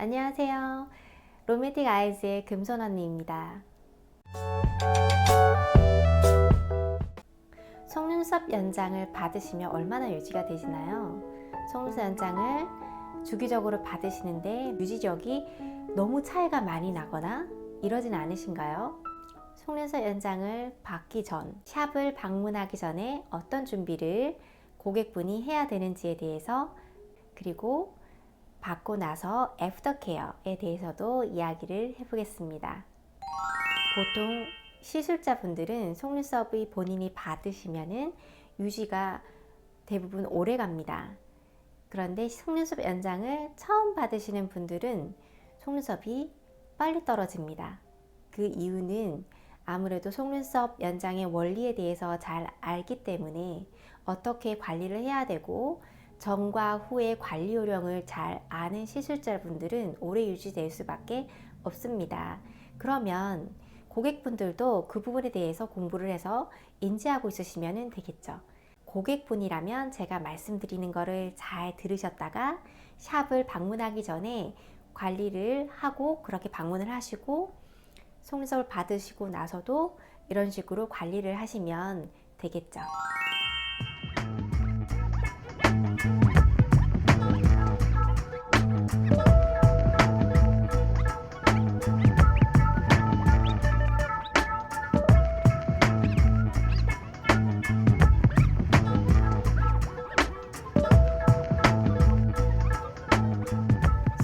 안녕하세요. 로맨틱 아이즈의 금손 언니입니다. 속눈썹 연장을 받으시면 얼마나 유지가 되시나요? 속눈썹 연장을 주기적으로 받으시는데 유지력이 너무 차이가 많이 나거나 이러진 않으신가요? 속눈썹 연장을 받기 전, 샵을 방문하기 전에 어떤 준비를 고객분이 해야 되는지에 대해서, 그리고 받고 나서 애프터 케어에 대해서도 이야기를 해보겠습니다. 보통 시술자분들은 속눈썹이 본인이 받으시면은 유지가 대부분 오래 갑니다. 그런데 속눈썹 연장을 처음 받으시는 분들은 속눈썹이 빨리 떨어집니다. 그 이유는 아무래도 속눈썹 연장의 원리에 대해서 잘 알기 때문에 어떻게 관리를 해야 되고 전과 후의 관리 요령을 잘 아는 시술자분들은 오래 유지될 수밖에 없습니다. 그러면 고객분들도 그 부분에 대해서 공부를 해서 인지하고 있으시면 되겠죠. 고객분이라면 제가 말씀드리는 거를 잘 들으셨다가 샵을 방문하기 전에 관리를 하고 그렇게 방문을 하시고 속눈썹을 받으시고 나서도 이런 식으로 관리를 하시면 되겠죠.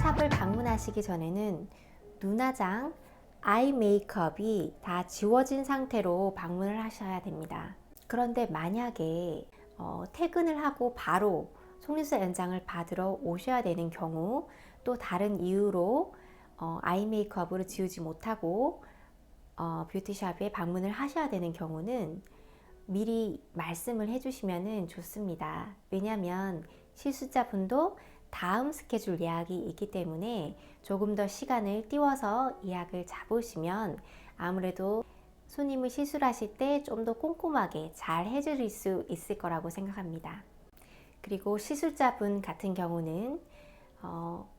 샵을 방문하시기 전에는 눈화장, 아이 메이크업이 다 지워진 상태로 방문을 하셔야 됩니다. 그런데 만약에 퇴근을 하고 바로 속눈썹 연장을 받으러 오셔야 되는 경우, 또 다른 이유로 아이 메이크업을 지우지 못하고 뷰티샵에 방문을 하셔야 되는 경우는 미리 말씀을 해주시면 좋습니다. 왜냐하면 시술자분도 다음 스케줄 예약이 있기 때문에 조금 더 시간을 띄워서 예약을 잡으시면 아무래도 손님을 시술하실 때 좀 더 꼼꼼하게 잘 해드릴 수 있을 거라고 생각합니다. 그리고 시술자분 같은 경우는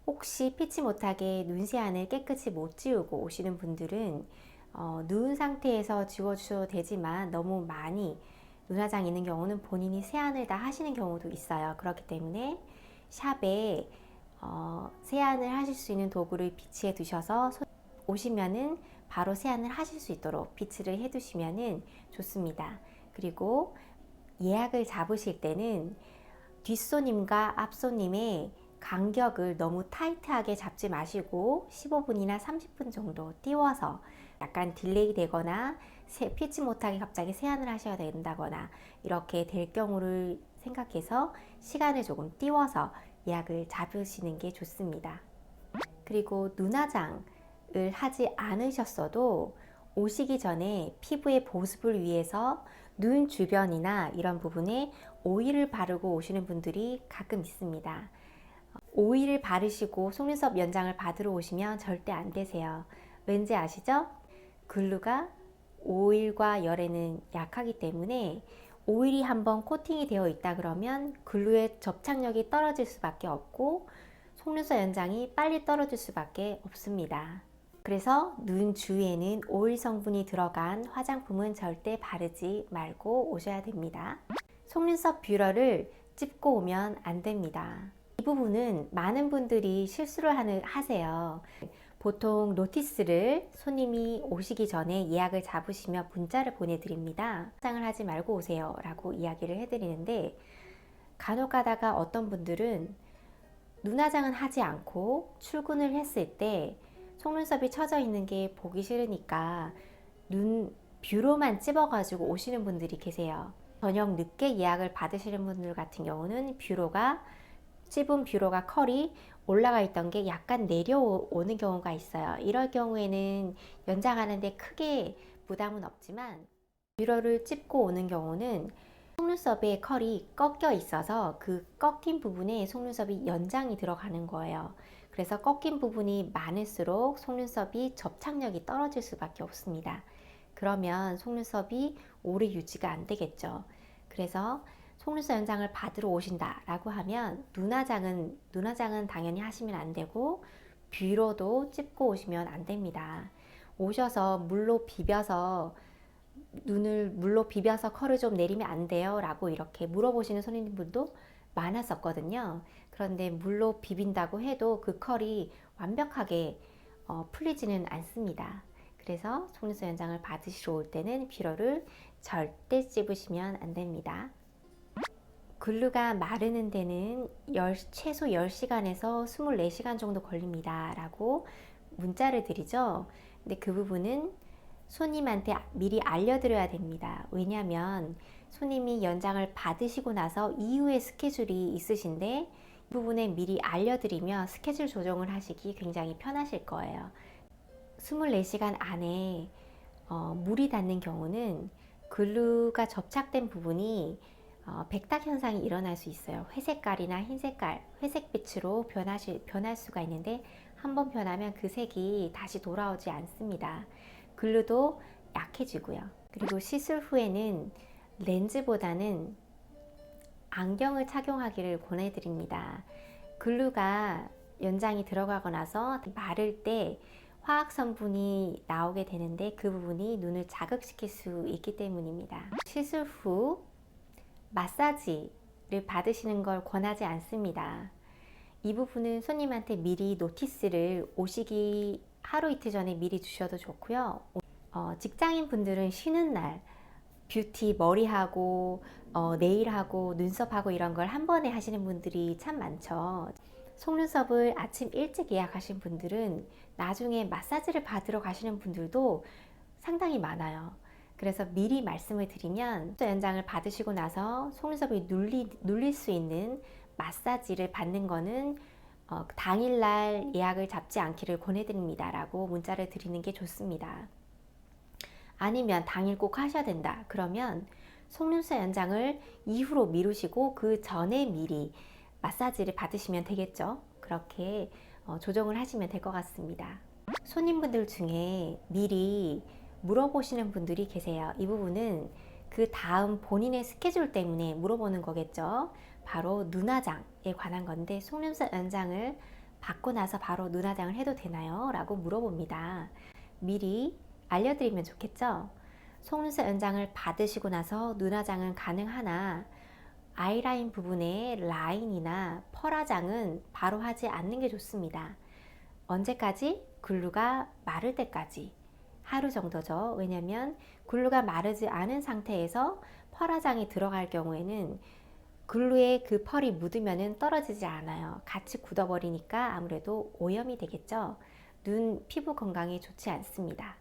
혹시 피치 못하게 눈 세안을 깨끗이 못 지우고 오시는 분들은 누운 상태에서 지워주셔도 되지만 너무 많이 눈화장 있는 경우는 본인이 세안을 다 하시는 경우도 있어요. 그렇기 때문에 샵에 세안을 하실 수 있는 도구를 비치해 두셔서 오시면은 바로 세안을 하실 수 있도록 비치를 해 두시면은 좋습니다. 그리고 예약을 잡으실 때는 뒷손님과 앞손님의 간격을 너무 타이트하게 잡지 마시고 15분이나 30분 정도 띄워서 약간 딜레이 되거나 피치 못하게 갑자기 세안을 하셔야 된다거나 이렇게 될 경우를 생각해서 시간을 조금 띄워서 예약을 잡으시는 게 좋습니다. 그리고 눈화장을 하지 않으셨어도 오시기 전에 피부의 보습을 위해서 눈 주변이나 이런 부분에 오일을 바르고 오시는 분들이 가끔 있습니다. 오일을 바르시고 속눈썹 연장을 받으러 오시면 절대 안 되세요. 왠지 아시죠? 글루가 오일과 열에는 약하기 때문에 오일이 한번 코팅이 되어 있다 그러면 글루의 접착력이 떨어질 수밖에 없고 속눈썹 연장이 빨리 떨어질 수밖에 없습니다. 그래서 눈 주위에는 오일 성분이 들어간 화장품은 절대 바르지 말고 오셔야 됩니다. 속눈썹 뷰러를 찝고 오면 안 됩니다. 이 부분은 많은 분들이 실수를 하세요. 보통 노티스를 손님이 오시기 전에 예약을 잡으시며 문자를 보내드립니다. 화장을 하지 말고 오세요 라고 이야기를 해드리는데, 간혹 가다가 어떤 분들은 눈화장은 하지 않고 출근을 했을 때 속눈썹이 처져 있는 게 보기 싫으니까 눈 뷰러만 찝어가지고 오시는 분들이 계세요. 저녁 늦게 예약을 받으시는 분들 같은 경우는 찝은 뷰러가 컬이 올라가 있던 게 약간 내려오는 경우가 있어요. 이럴 경우에는 연장하는데 크게 부담은 없지만, 뷰러를 찝고 오는 경우는 속눈썹에 컬이 꺾여 있어서 그 꺾인 부분에 속눈썹이 연장이 들어가는 거예요. 그래서 꺾인 부분이 많을수록 속눈썹이 접착력이 떨어질 수밖에 없습니다. 그러면 속눈썹이 오래 유지가 안 되겠죠. 그래서 속눈썹 연장을 받으러 오신다 라고 하면 눈화장은 당연히 하시면 안 되고, 뷰러도 찝고 오시면 안 됩니다. 오셔서 눈을 물로 비벼서 컬을 좀 내리면 안 돼요? 라고 이렇게 물어보시는 손님분도 많았었거든요. 그런데 물로 비빈다고 해도 그 컬이 완벽하게 풀리지는 않습니다. 그래서 속눈썹 연장을 받으시러 올 때는 뷰러를 절대 찝으시면 안 됩니다. 글루가 마르는 데는 최소 10시간에서 24시간 정도 걸립니다 라고 문자를 드리죠. 근데 그 부분은 손님한테 미리 알려드려야 됩니다. 왜냐하면 손님이 연장을 받으시고 나서 이후에 스케줄이 있으신데 이 부분에 미리 알려드리면 스케줄 조정을 하시기 굉장히 편하실 거예요. 24시간 안에 물이 닿는 경우는 글루가 접착된 부분이 백탁 현상이 일어날 수 있어요. 회색깔이나 흰색깔, 회색빛으로 변할 수가 있는데 한번 변하면 그 색이 다시 돌아오지 않습니다. 글루도 약해지고요. 그리고 시술 후에는 렌즈보다는 안경을 착용하기를 권해드립니다. 글루가 연장이 들어가고 나서 마를 때 화학 성분이 나오게 되는데 그 부분이 눈을 자극시킬 수 있기 때문입니다. 시술 후 마사지를 받으시는 걸 권하지 않습니다. 이 부분은 손님한테 미리 노티스를 오시기 하루 이틀 전에 미리 주셔도 좋고요. 직장인 분들은 쉬는 날 뷰티 머리하고 네일하고 눈썹하고 이런 걸 한 번에 하시는 분들이 참 많죠. 속눈썹을 아침 일찍 예약하신 분들은 나중에 마사지를 받으러 가시는 분들도 상당히 많아요. 그래서 미리 말씀을 드리면 연장을 받으시고 나서 속눈썹이 눌릴 수 있는 마사지를 받는 거는 당일날 예약을 잡지 않기를 권해드립니다 라고 문자를 드리는 게 좋습니다. 아니면 당일 꼭 하셔야 된다 그러면 속눈썹 연장을 이후로 미루시고 그 전에 미리 마사지를 받으시면 되겠죠. 그렇게 조정을 하시면 될 것 같습니다. 손님분들 중에 미리 물어보시는 분들이 계세요. 이 부분은 그 다음 본인의 스케줄 때문에 물어보는 거겠죠. 바로 눈화장에 관한 건데 속눈썹 연장을 받고 나서 바로 눈화장을 해도 되나요? 라고 물어봅니다. 미리 알려드리면 좋겠죠. 속눈썹 연장을 받으시고 나서 눈화장은 가능하나 아이라인 부분에 라인이나 펄화장은 바로 하지 않는 게 좋습니다. 언제까지? 글루가 마를 때까지 하루 정도죠. 왜냐면 글루가 마르지 않은 상태에서 펄화장이 들어갈 경우에는 글루에 그 펄이 묻으면 떨어지지 않아요. 같이 굳어버리니까 아무래도 오염이 되겠죠. 눈 피부 건강에 좋지 않습니다.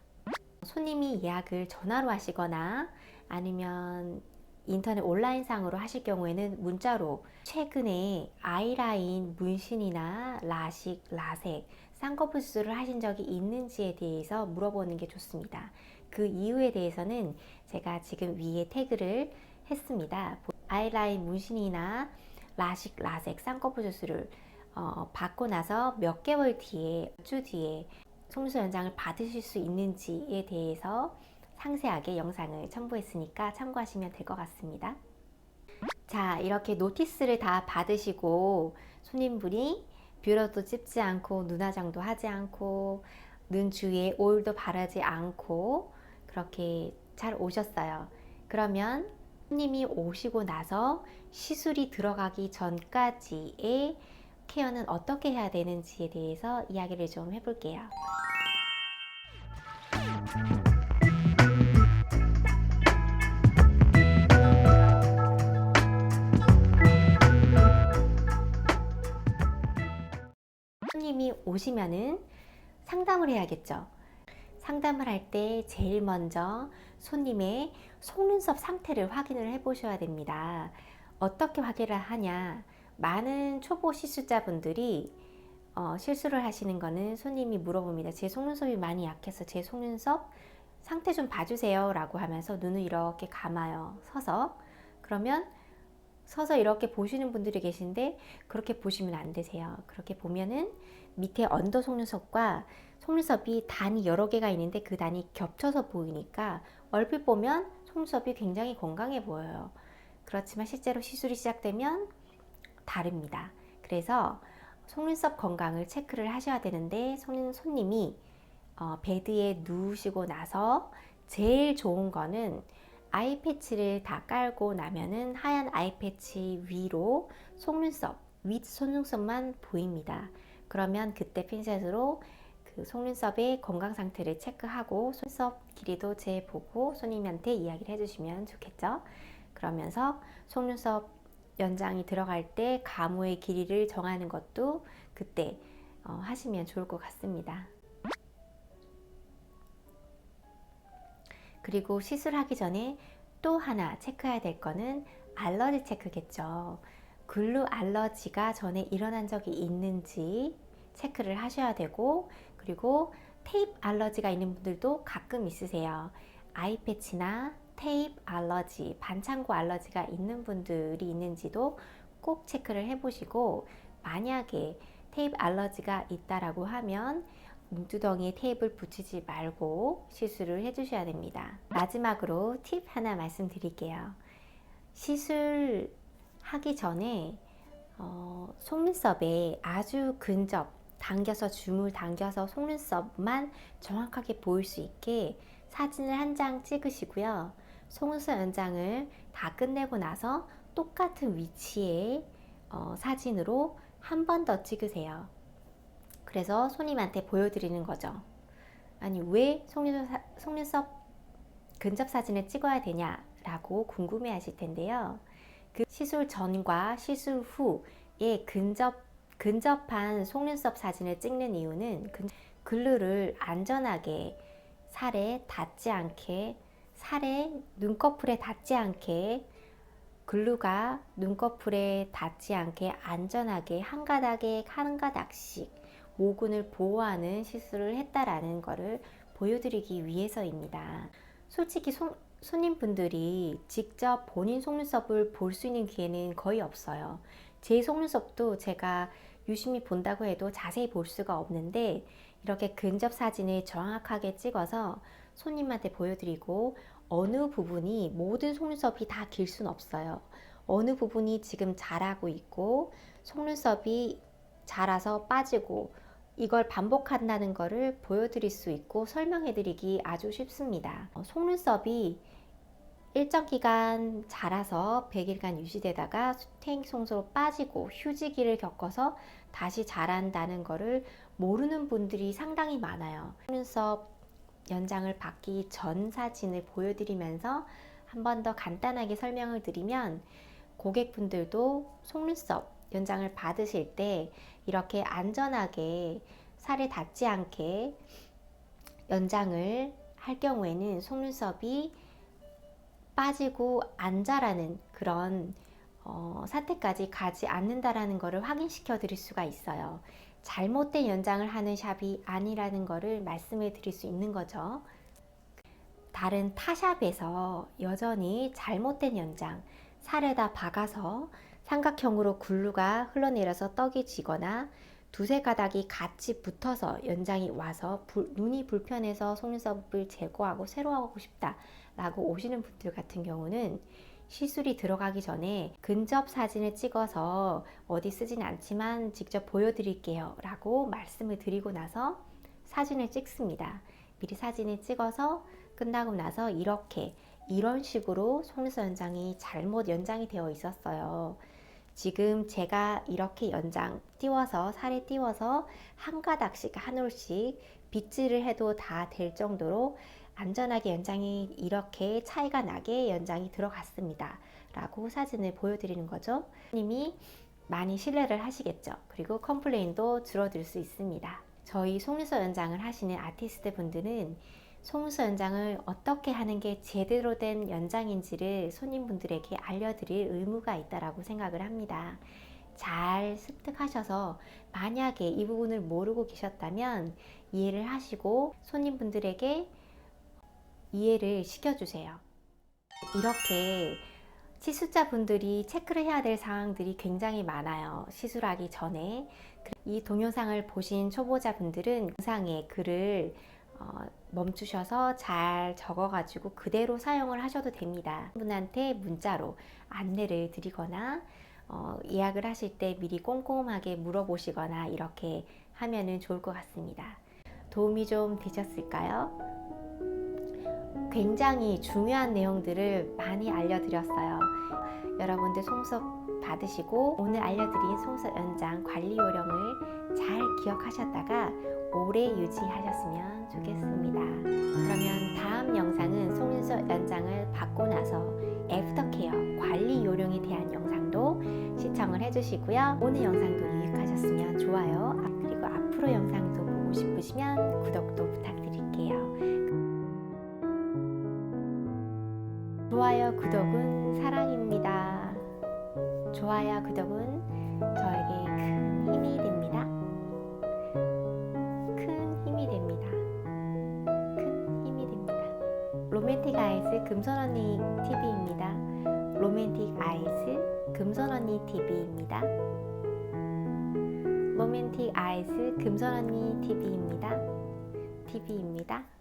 손님이 예약을 전화로 하시거나 아니면 인터넷 온라인상으로 하실 경우에는 문자로 최근에 아이라인 문신이나 라식, 라섹, 쌍꺼풀 수술을 하신 적이 있는지에 대해서 물어보는 게 좋습니다. 그 이유에 대해서는 제가 지금 위에 태그를 했습니다. 아이라인 문신이나 라식, 라섹, 쌍꺼풀 수술을 받고 나서 몇 개월 뒤에, 몇 주 뒤에 속눈썹 연장을 받으실 수 있는지에 대해서 상세하게 영상을 첨부했으니까 참고하시면 될 것 같습니다. 자, 이렇게 노티스를 다 받으시고 손님분이 뷰러도 찝지 않고 눈화장도 하지 않고 눈 주위에 오일도 바르지 않고 그렇게 잘 오셨어요. 그러면 손님이 오시고 나서 시술이 들어가기 전까지의 케어는 어떻게 해야 되는지에 대해서 이야기를 좀 해볼게요. 손님이 오시면은 상담을 해야겠죠. 상담을 할 때 제일 먼저 손님의 속눈썹 상태를 확인을 해 보셔야 됩니다. 어떻게 확인을 하냐? 많은 초보 시술자분들이 실수를 하시는 거는 손님이 물어봅니다. 제 속눈썹이 많이 약해서 제 속눈썹 상태 좀 봐주세요 라고 하면서 눈을 이렇게 감아요. 서서. 그러면 서서 이렇게 보시는 분들이 계신데 그렇게 보시면 안 되세요. 그렇게 보면은 밑에 언더 속눈썹과 속눈썹이 단이 여러 개가 있는데 그 단이 겹쳐서 보이니까 얼핏 보면 속눈썹이 굉장히 건강해 보여요. 그렇지만 실제로 시술이 시작되면 다릅니다. 그래서 속눈썹 건강을 체크를 하셔야 되는데 손님이 베드에 누우시고 나서 제일 좋은 거는 아이패치를 다 깔고 나면은 하얀 아이패치 위로 윗 속눈썹만 보입니다. 그러면 그때 핀셋으로 그 속눈썹의 건강 상태를 체크하고 속눈썹 길이도 재보고 손님한테 이야기를 해주시면 좋겠죠. 그러면서 속눈썹 연장이 들어갈 때 가무의 길이를 정하는 것도 그때 하시면 좋을 것 같습니다. 그리고 시술하기 전에 또 하나 체크해야 될 거는 알러지 체크겠죠. 글루 알러지가 전에 일어난 적이 있는지 체크를 하셔야 되고, 그리고 테이프 알러지가 있는 분들도 가끔 있으세요. 아이패치나 테이프 알러지, 반창고 알러지가 있는 분들이 있는지도 꼭 체크를 해보시고, 만약에 테이프 알러지가 있다라고 하면 눈두덩이에 테이프를 붙이지 말고 시술을 해주셔야 됩니다. 마지막으로 팁 하나 말씀드릴게요. 시술하기 전에 속눈썹에 아주 근접 당겨서 주물 당겨서 속눈썹만 정확하게 보일 수 있게 사진을 한 장 찍으시고요. 속눈썹 연장을 다 끝내고 나서 똑같은 위치의 사진으로 한 번 더 찍으세요. 그래서 손님한테 보여드리는 거죠. 아니, 왜 속눈썹 근접 사진을 찍어야 되냐라고 궁금해 하실 텐데요. 그 시술 전과 시술 후에 근접한 속눈썹 사진을 찍는 이유는 글루를 안전하게 살에 닿지 않게, 눈꺼풀에 닿지 않게, 글루가 눈꺼풀에 닿지 않게 안전하게 한 가닥씩 모근을 보호하는 시술을 했다라는 것을 보여드리기 위해서입니다. 솔직히 손님분들이 직접 본인 속눈썹을 볼 수 있는 기회는 거의 없어요. 제 속눈썹도 제가 유심히 본다고 해도 자세히 볼 수가 없는데, 이렇게 근접 사진을 정확하게 찍어서 손님한테 보여드리고, 어느 부분이 모든 속눈썹이 다 길 수는 없어요. 어느 부분이 지금 자라고 있고 속눈썹이 자라서 빠지고 이걸 반복한다는 것을 보여드릴 수 있고 설명해드리기 아주 쉽습니다. 속눈썹이 일정 기간 자라서 100일간 유지되다가 수태잉송소로 빠지고 휴지기를 겪어서 다시 자란다는 것을 모르는 분들이 상당히 많아요. 속눈썹 연장을 받기 전 사진을 보여드리면서 한 번 더 간단하게 설명을 드리면, 고객분들도 속눈썹 연장을 받으실 때 이렇게 안전하게 살에 닿지 않게 연장을 할 경우에는 속눈썹이 빠지고 안 자라는 그런 사태까지 가지 않는다라는 것을 확인시켜 드릴 수가 있어요. 잘못된 연장을 하는 샵이 아니라는 것을 말씀을 드릴 수 있는 거죠. 다른 타샵에서 여전히 잘못된 연장, 살에다 박아서 삼각형으로 글루가 흘러내려서 떡이 지거나 두세 가닥이 같이 붙어서 연장이 와서 눈이 불편해서 속눈썹을 제거하고 새로 하고 싶다 라고 오시는 분들 같은 경우는 시술이 들어가기 전에 근접 사진을 찍어서 어디 쓰진 않지만 직접 보여드릴게요 라고 말씀을 드리고 나서 사진을 찍습니다. 미리 사진을 찍어서 끝나고 나서 이런 식으로 속눈썹 연장이 잘못 연장이 되어 있었어요. 지금 제가 이렇게 살에 띄워서 한 가닥씩 한 올씩 빗질을 해도 다 될 정도로 안전하게 연장이 이렇게 차이가 나게 연장이 들어갔습니다 라고 사진을 보여드리는 거죠. 님이 많이 신뢰를 하시겠죠. 그리고 컴플레인도 줄어들 수 있습니다. 저희 속눈썹 연장을 하시는 아티스트 분들은 속눈썹 연장을 어떻게 하는 게 제대로 된 연장인지를 손님분들에게 알려드릴 의무가 있다고 생각을 합니다. 잘 습득하셔서 만약에 이 부분을 모르고 계셨다면 이해를 하시고 손님분들에게 이해를 시켜주세요. 이렇게 시술자분들이 체크를 해야 될 사항들이 굉장히 많아요. 시술하기 전에. 이 동영상을 보신 초보자분들은 영상에 글을 멈추셔서 잘 적어가지고 그대로 사용을 하셔도 됩니다. 분한테 문자로 안내를 드리거나 예약을 하실 때 미리 꼼꼼하게 물어보시거나 이렇게 하면은 좋을 것 같습니다. 도움이 좀 되셨을까요? 굉장히 중요한 내용들을 많이 알려드렸어요. 여러분들 송수업 받으시고 오늘 알려드린 송수업 연장 관리 요령을 잘 기억하셨다가 오래 유지하셨으면 좋겠습니다. 그러면 다음 영상은 송수업 연장을 받고 나서 애프터케어 관리 요령에 대한 영상도 시청을 해주시고요. 오늘 영상도 유익하셨으면 좋아요. 그리고 앞으로 영상도 보고 싶으시면 구독도 부탁드릴게요. 좋아요, 구독은 사랑입니다. 좋아요, 구독은 저에게 큰 힘이 됩니다. 큰 힘이 됩니다. 큰 힘이 됩니다. 로맨틱 아이스 금손언니 TV입니다. 로맨틱 아이스 금손언니 TV입니다. 로맨틱 아이스 금손언니 TV입니다. TV입니다.